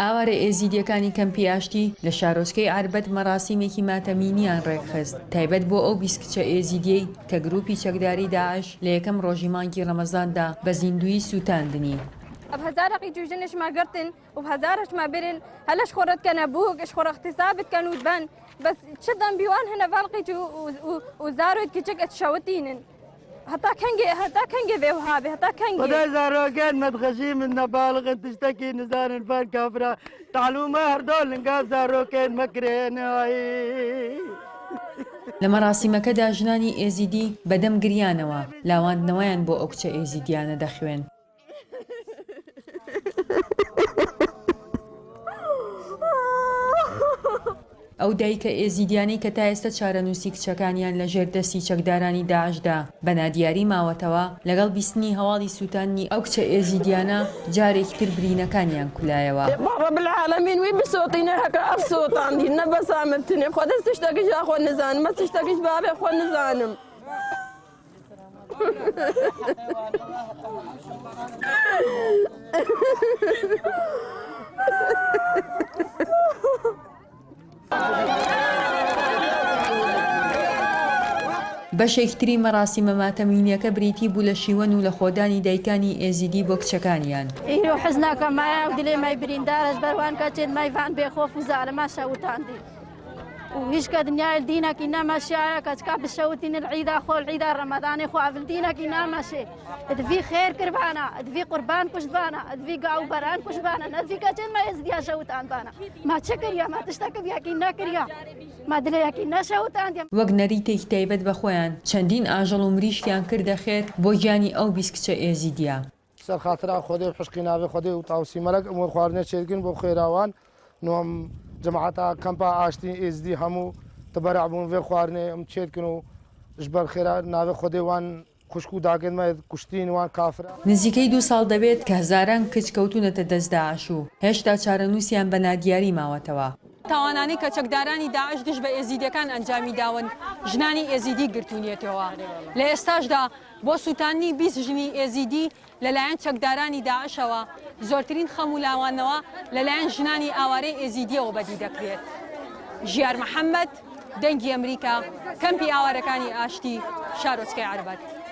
ئاوارە ئێزیدیەکانی کەمپی ئاشتی لە شارۆچکەی عاربەت مەراسیمێکی ماتەمینیان ڕێکخست تایبەت بۆ ئەو 20 کچە ئێزیدیەی کە گروپی چەکداری داعش لە یەکەم ڕۆژی مانگی ڕەمەزاندا بە زیندوی سووتاندنی. بهزارقي جوجنش ما قرتن وبهزارش ما برن هلاش خورت كان ابوك اش خور اغتصابت كانوا تبان بس شدن بيوان هنا فالقي وزاروا كيتشك تشاوتين هتا كنجي بوهابي هتا كنجي ودا زارو كان ما تخشي من بالغ تشتكي نزار الفان كافرة تعالوا ما هردول نقاب زارو كان مكرين لە مەراسیمەکەدا ژنانی ئێزیدی بەدەم گریانەوە لاواندنەوەیان بۆ ئەو کچە ئێزیدیانە دەخوێن. ئەو دایکە ئێزیدیانەی کە تا ئێستا چارەنووسی کچەکانیان لە ژێردەستی چەکدارانی داعشدا بەنادیاری ماوەتەوە لەگەڵ بیستنی هەواڵی سووتانی ئەو کچە ئێزیدیانە جارێکی تر برینەکانیان کولایەوە. رب العالمين وي بصوتنا هكا الصوت عندي نبس عملتني خذ تشتكي يا اخو نزان ما تشتكيش بابي اخو نزانم بەشێکتری مەراسیمە ماتەمینیەکە بریتی بوو لە شیوەن و لە خۆدانی دایکانی ئێزیدی بۆ کچەکانیان. ئیرۆ حزناکە مایە و دلێ مای بریندارش بەروان کەچێت مایڤان بێخۆف و زارەما شەوتاندی وهیچ کە دنیای دینێکی نەمەشایە کەچکا بشەوتین العیدا خۆ العیدا ڕەمەدانی خۆ ئەڤل دینێکی نامەشێ ئەدڤی خێر کردبانە ئەدڤی قوربان کوشتبانە ئەدڤی گاو بەران کوشتبانە نەدڤی کەچێت ما ئێزدیا شەوتاندانە ما چ کردیا ما تشتەکە بیاکی نەکردیا ما دلەیەکی نەشەوتاندیم. وەک نەریتێکی تایبەت بەخۆیان چەندین ئاژەڵ و مریشکیان کردە خێر بۆ گیانی ئەو 20 کچە ئێزیدیا. سەر خاترا خۆدێ حشقی ناوێ خۆدێ و تاوسیمەرەك ئەمە خواردنە چێتگن بۆ خێراوان نۆم جەماعەتا کەمپا ئاشتی ئێزدی هەموو تبەرع بوون vê xwarinê em çêtkin û ji ber xêra navê Xwedê wan xuşk û dagên me kuştîn wan kafir. نزیکەی 2 ساڵ دەبێت کە هەزاران کچ کەوتونەتە دەست داعش و هێشتا چارەنووسیان بە نادیاری ماوەتەوە. تاوانانی کە چەکدارانی داعش گشت بە ئێزیدیەکان ئەنجامی داون ژنانی ئێزیدی گرتوونیەتەوە. لە ئێستاشدا بۆ سووتانی 20 ژنی ئێزیدی لەلایەن چەکدارانی داعشەوە زۆرترین خەم و لاوانەوە لەلایەن ژنانی ئاوارەی ئێزیدیەوە بەدی دەکرێت. ژیار محەممەد دەنگی ئەمریکا کەمپی ئاوارەکانی ئاشتی شارۆچکەی عاربەت.